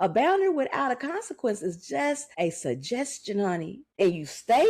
A boundary without a consequence is just a suggestion, honey. And you stay,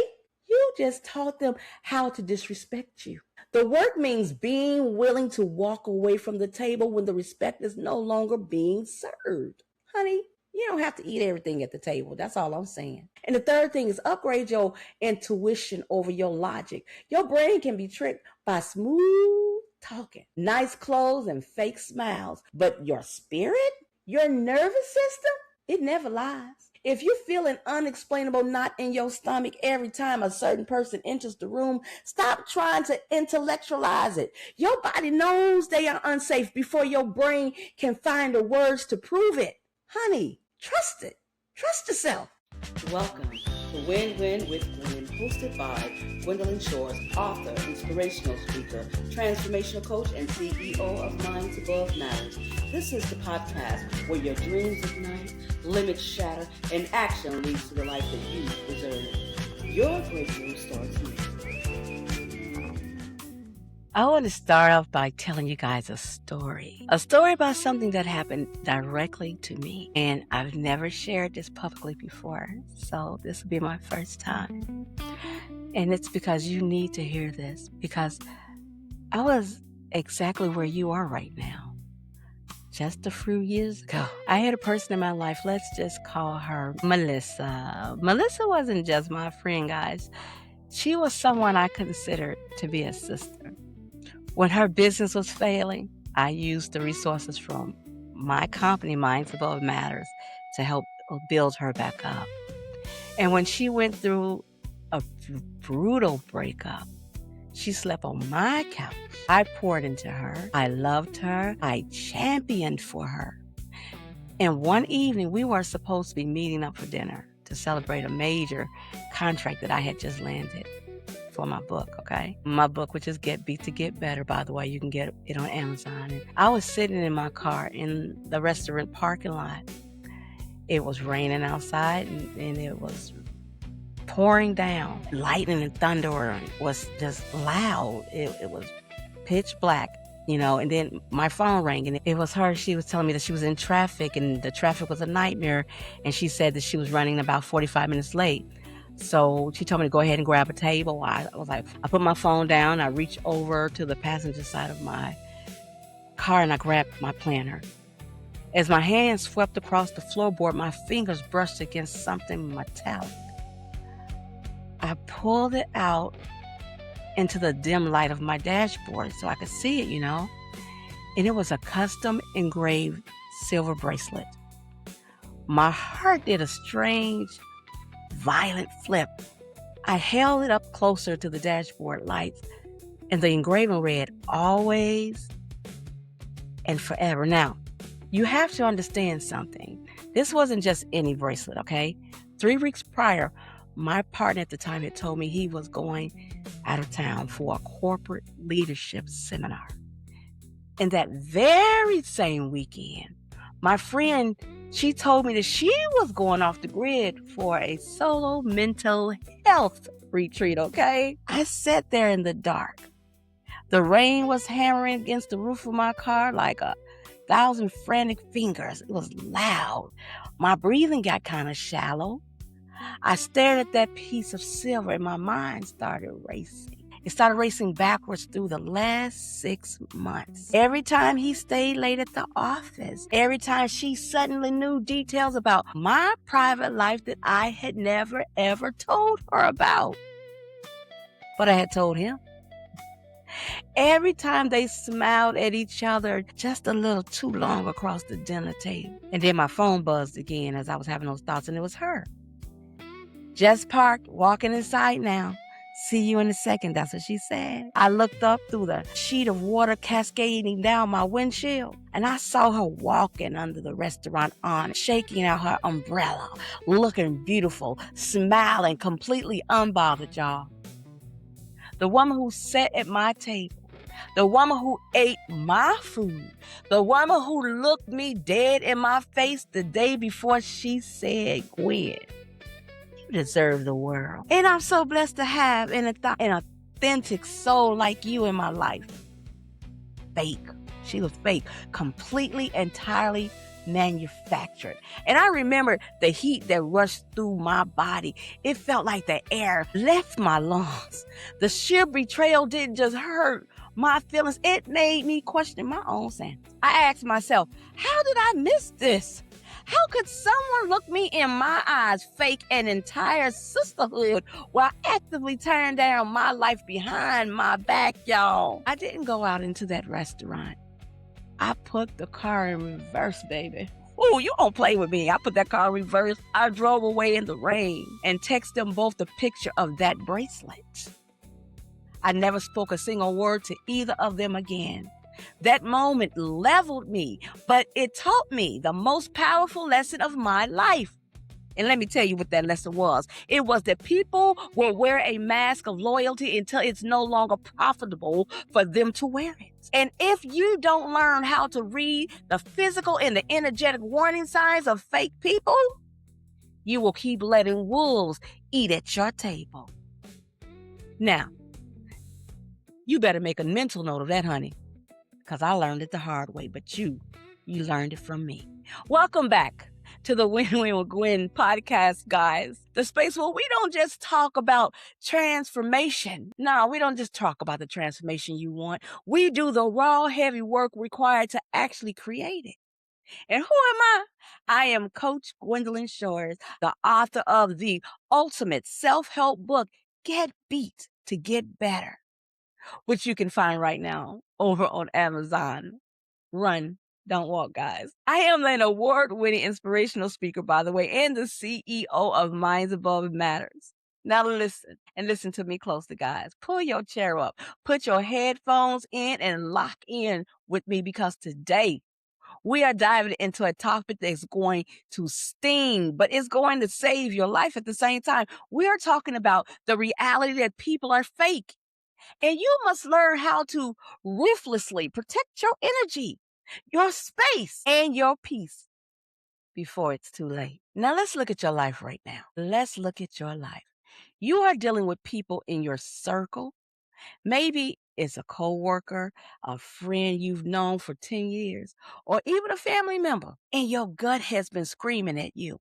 you just taught them how to disrespect you. The work means being willing to walk away from the table when the respect is no longer being served. Honey, you don't have to eat everything at the table. That's all I'm saying. And the third thing is upgrade your intuition over your logic. Your brain can be tricked by smooth talking, nice clothes, and fake smiles. But your spirit, your nervous system, it never lies. If you feel an unexplainable knot in your stomach every time a certain person enters the room, stop trying to intellectualize it. Your body knows they are unsafe before your brain can find the words to prove it. Honey, trust it. Trust yourself. Welcome to Win-Win with Gwen, hosted by Gwendolyn Shores, author, inspirational speaker, transformational coach, and CEO of Minds Above Matters. This is the podcast where your dreams ignite, limits shatter, and action leads to the life that you deserve. Your breakthrough starts now. I want to start off by telling you guys a story about something that happened directly to me. And I've never shared this publicly before, so this will be my first time. And it's because you need to hear this, because I was exactly where you are right now. Just a few years ago, I had a person in my life, let's just call her Melissa. Melissa wasn't just my friend, guys. She was someone I considered to be a sister. When her business was failing, I used the resources from my company, Minds Above Matters, to help build her back up. And when she went through a brutal breakup, she slept on my couch. I poured into her. I loved her. I championed for her. And one evening, we were supposed to be meeting up for dinner to celebrate a major contract that I had just landed for my book, okay? My book, which is Get Beat to Get Better, by the way. You can get it on Amazon. And I was sitting in my car in the restaurant parking lot. It was raining outside, and it was pouring down. Lightning and thunder was just loud. It was pitch black, and then my phone rang, and it was her. She was telling me that she was in traffic, and the traffic was a nightmare, and she said that she was running about 45 minutes late. So she told me to go ahead and grab a table. I was like, I put my phone down. I reached over to the passenger side of my car and I grabbed my planner. As my hands swept across the floorboard, my fingers brushed against something metallic. I pulled it out into the dim light of my dashboard so I could see it, And it was a custom engraved silver bracelet. My heart did a strange, violent flip. I held it up closer to the dashboard lights, and the engraving read, "Always and forever." Now, you have to understand something. This wasn't just any bracelet, okay? 3 weeks prior, my partner at the time had told me he was going out of town for a corporate leadership seminar. And that very same weekend, my friend, she told me that she was going off the grid for a solo mental health retreat, okay? I sat there in the dark. The rain was hammering against the roof of my car like 1,000 frantic fingers. It was loud. My breathing got kind of shallow. I stared at that piece of silver and my mind started racing. It started racing backwards through the last 6 months. Every time he stayed late at the office, every time she suddenly knew details about my private life that I had never, ever told her about. But I had told him. Every time they smiled at each other just a little too long across the dinner table. And then my phone buzzed again as I was having those thoughts, and it was her. Just parked, walking inside now. See you in a second, that's what she said. I looked up through the sheet of water cascading down my windshield, and I saw her walking under the restaurant awning, shaking out her umbrella, looking beautiful, smiling, completely unbothered, y'all. The woman who sat at my table, the woman who ate my food, the woman who looked me dead in my face the day before she said, "Gwen, deserve the world." And I'm so blessed to have an authentic soul like you in my life. Fake. She was fake. Completely, entirely manufactured. And I remember the heat that rushed through my body. It felt like the air left my lungs. The sheer betrayal didn't just hurt my feelings, it made me question my own sanity. I asked myself, how did I miss this? How could someone look me in my eyes, fake an entire sisterhood while actively tearing down my life behind my back, y'all? I didn't go out into that restaurant. I put the car in reverse, baby. Oh, you don't play with me. I put that car in reverse. I drove away in the rain and texted them both the picture of that bracelet. I never spoke a single word to either of them again. That moment leveled me, but it taught me the most powerful lesson of my life. And let me tell you what that lesson was. It was that people will wear a mask of loyalty until it's no longer profitable for them to wear it. And if you don't learn how to read the physical and the energetic warning signs of fake people, you will keep letting wolves eat at your table. Now, you better make a mental note of that, honey, because I learned it the hard way, but you learned it from me. Welcome back to the Win-Win with Gwen podcast, guys. The space where we don't just talk about transformation. No, we don't just talk about the transformation you want. We do the raw, heavy work required to actually create it. And who am I? I am Coach Gwendolyn Shores, the author of the ultimate self-help book, Get Beat to Get Better, which you can find right now over on Amazon. Run, don't walk, guys. I am an award-winning inspirational speaker, by the way, and the CEO of Minds Above Matters. Now listen, and listen to me closely, guys. Pull your chair up, put your headphones in, and lock in with me, because today we are diving into a topic that's going to sting, but it's going to save your life at the same time. We are talking about the reality that people are fake. And you must learn how to ruthlessly protect your energy, your space, and your peace before it's too late. Now let's look at your life right now. Let's look at your life. You are dealing with people in your circle. Maybe it's a coworker, a friend you've known for 10 years, or even a family member. And your gut has been screaming at you,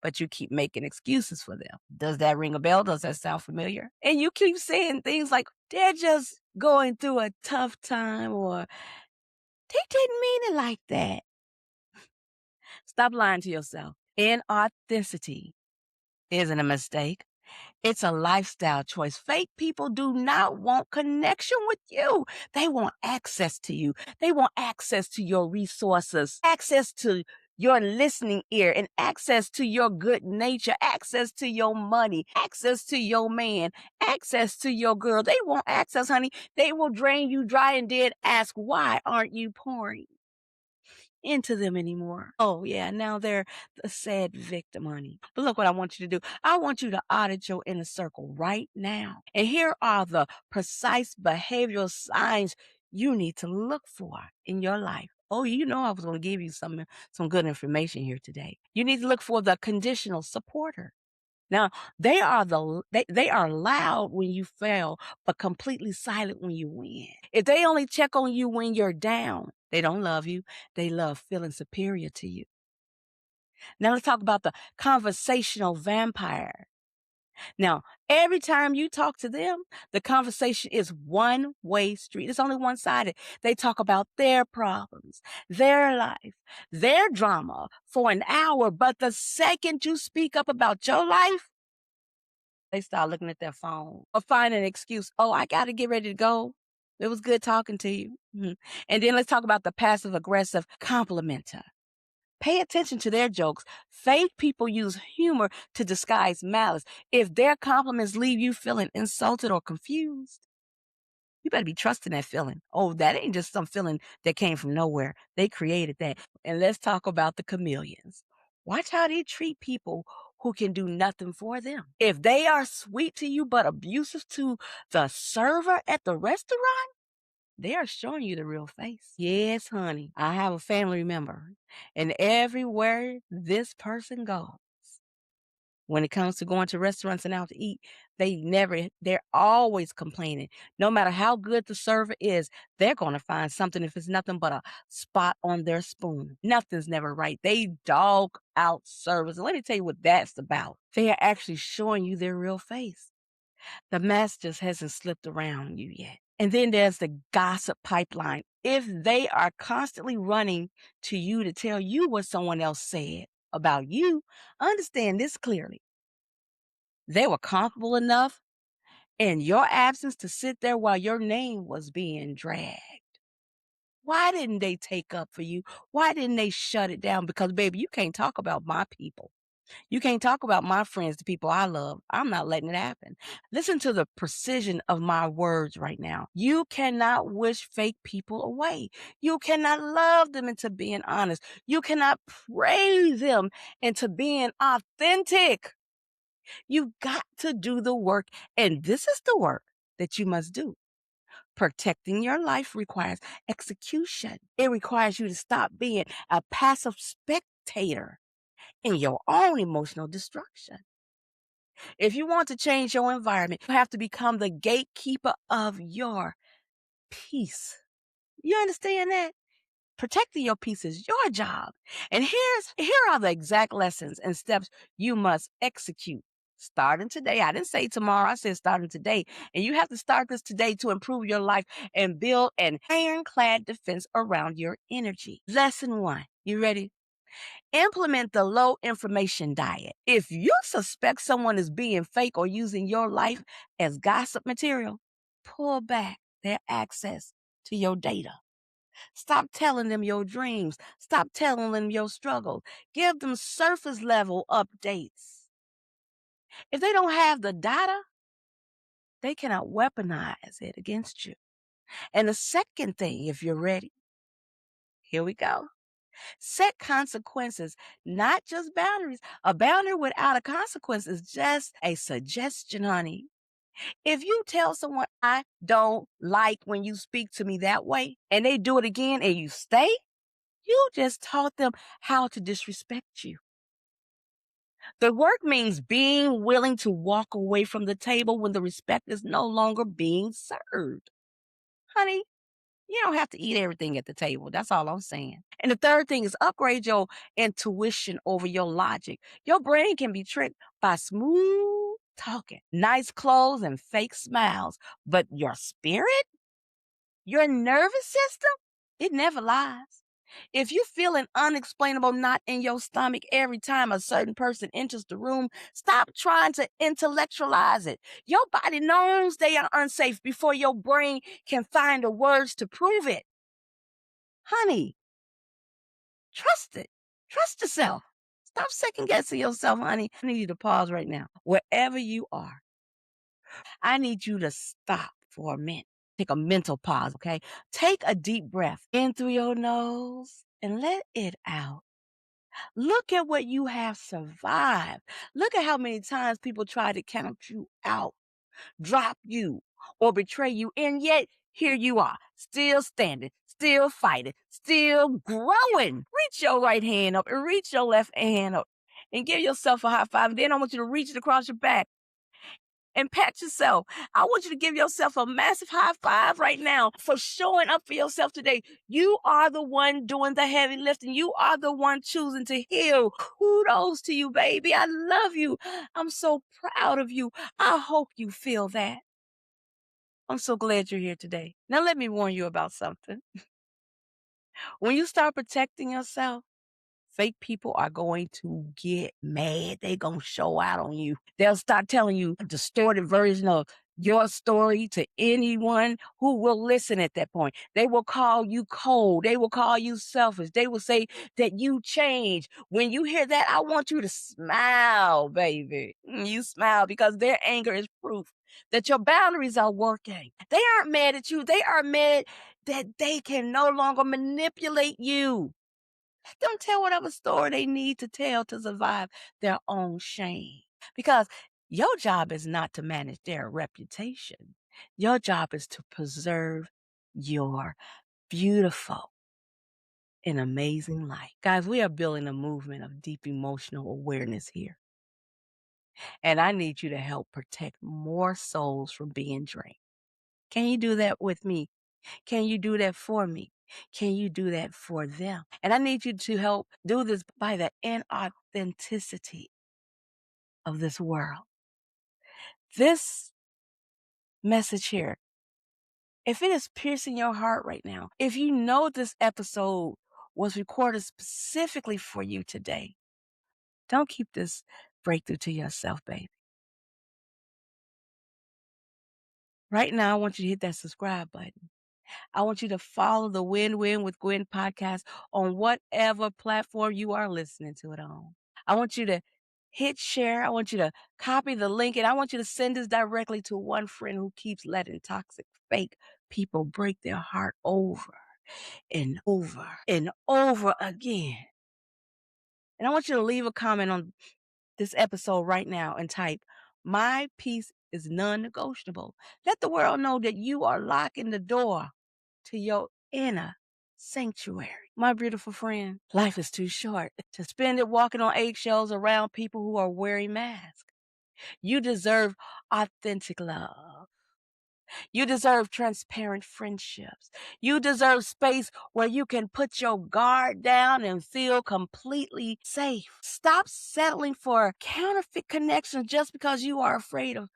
but you keep making excuses for them. Does that ring a bell? Does that sound familiar? And you keep saying things like, they're just going through a tough time, or they didn't mean it like that. Stop lying to yourself. Inauthenticity isn't a mistake. It's a lifestyle choice. Fake people do not want connection with you. They want access to you. They want access to your resources, access to your listening ear, and access to your good nature, access to your money, access to your man, access to your girl. They want access, honey. They will drain you dry and dead. Ask, why aren't you pouring into them anymore? Oh, yeah, now they're the sad victim, honey. But look what I want you to do. I want you to audit your inner circle right now. And here are the precise behavioral signs you need to look for in your life. Oh, you know I was going to give you some good information here today. You need to look for the conditional supporter. Now, they are loud when you fail, but completely silent when you win. If they only check on you when you're down, they don't love you. They love feeling superior to you. Now let's talk about the conversational vampire. Now, every time you talk to them, the conversation is one-way street. It's only one-sided. They talk about their problems, their life, their drama for an hour. But the second you speak up about your life, they start looking at their phone or find an excuse. Oh, I got to get ready to go. It was good talking to you. And then let's talk about the passive-aggressive complimenter. Pay attention to their jokes. Fake people use humor to disguise malice. If their compliments leave you feeling insulted or confused, you better be trusting that feeling. Oh, that ain't just some feeling that came from nowhere. They created that. And let's talk about the chameleons. Watch how they treat people who can do nothing for them. If they are sweet to you but abusive to the server at the restaurant, they are showing you the real face. Yes, honey. I have a family member, and everywhere this person goes, When it comes to going to restaurants and out to eat, they're always complaining. No matter how good the server is, they're going to find something if it's nothing but a spot on their spoon. Nothing's never right. They dog out servers. And let me tell you what that's about. They are actually showing you their real face. The mask just hasn't slipped around you yet. And then there's the gossip pipeline. If they are constantly running to you to tell you what someone else said about you, understand this clearly. They were comfortable enough in your absence to sit there while your name was being dragged. Why didn't they take up for you? Why didn't they shut it down? Because, baby, you can't talk about my people. You can't talk about my friends, the people I love. I'm not letting it happen. Listen to the precision of my words right now. You cannot wish fake people away. You cannot love them into being honest. You cannot pray them into being authentic. You've got to do the work, and this is the work that you must do. Protecting your life requires execution. It requires you to stop being a passive spectator in your own emotional destruction. If you want to change your environment, you have to become the gatekeeper of your peace. You understand that? Protecting your peace is your job. And here are the exact lessons and steps you must execute. Starting today. I didn't say tomorrow. I said starting today. And you have to start this today to improve your life and build an ironclad defense around your energy. Lesson 1. You ready? Implement the low information diet. If you suspect someone is being fake or using your life as gossip material, pull back their access to your data. Stop telling them your dreams. Stop telling them your struggle. Give them surface level updates. If they don't have the data, they cannot weaponize it against you. And the second thing, if you're ready, here we go. Set consequences, not just boundaries. A boundary without a consequence is just a suggestion, honey. If you tell someone, I don't like when you speak to me that way, and they do it again and you stay, you just taught them how to disrespect you. The work means being willing to walk away from the table when the respect is no longer being served. Honey, you don't have to eat everything at the table. That's all I'm saying. And the third thing is upgrade your intuition over your logic. Your brain can be tricked by smooth talking, nice clothes, and fake smiles. But your spirit, your nervous system, it never lies. If you feel an unexplainable knot in your stomach every time a certain person enters the room, stop trying to intellectualize it. Your body knows they are unsafe before your brain can find the words to prove it. Honey, trust it. Trust yourself. Stop second guessing yourself, honey. I need you to pause right now. Wherever you are, I need you to stop for a minute. Take a mental pause, okay? Take a deep breath in through your nose and let it out. Look at what you have survived. Look at how many times people try to count you out, drop you, or betray you. And yet, here you are, still standing, still fighting, still growing. Reach your right hand up and reach your left hand up and give yourself a high five. And then I want you to reach it across your back and pat yourself. I want you to give yourself a massive high five right now for showing up for yourself today. You are the one doing the heavy lifting. You are the one choosing to heal. Kudos to you, baby. I love you. I'm so proud of you. I hope you feel that. I'm so glad you're here today. Now, let me warn you about something. When you start protecting yourself, fake people are going to get mad. They're going to show out on you. They'll start telling you a distorted version of your story to anyone who will listen at that point. They will call you cold. They will call you selfish. They will say that you change. When you hear that, I want you to smile, baby. You smile because their anger is proof that your boundaries are working. They aren't mad at you. They are mad that they can no longer manipulate you. Let them tell whatever story they need to tell to survive their own shame. Because your job is not to manage their reputation. Your job is to preserve your beautiful and amazing life. Guys, we are building a movement of deep emotional awareness here. And I need you to help protect more souls from being drained. Can you do that with me? Can you do that for me? Can you do that for them? And I need you to help do this by the inauthenticity of this world. This message here, if it is piercing your heart right now, if you know this episode was recorded specifically for you today, don't keep this breakthrough to yourself, baby. Right now, I want you to hit that subscribe button. I want you to follow the Win-Win with Gwen podcast on whatever platform you are listening to it on. I want you to hit share. I want you to copy the link, and I want you to send this directly to one friend who keeps letting toxic, fake people break their heart over and over and over again. And I want you to leave a comment on this episode right now and type, "My peace is non-negotiable." Let the world know that you are locking the door to your inner sanctuary. My beautiful friend, life is too short to spend it walking on eggshells around people who are wearing masks. You deserve authentic love. You deserve transparent friendships. You deserve space where you can put your guard down and feel completely safe. Stop settling for counterfeit connections just because you are afraid of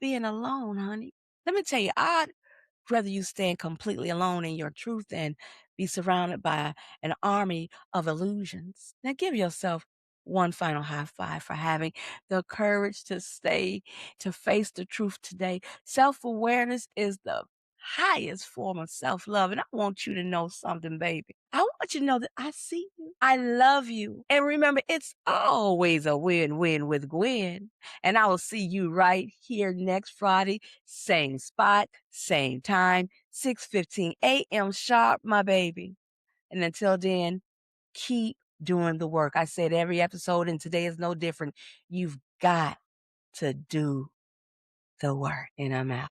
being alone, honey. Let me tell you, I'd rather you stand completely alone in your truth than be surrounded by an army of illusions. Now give yourself one final high five for having the courage to face the truth today. Self-awareness is the highest form of self-love. And I want you to know something, baby. I want you to know that I see you. I love you. And remember, it's always a win-win with Gwen. And I will see you right here next Friday, same spot, same time, 6:15 a.m. sharp, my baby. And until then, keep doing the work. I said every episode, and today is no different. You've got to do the work. And I'm out.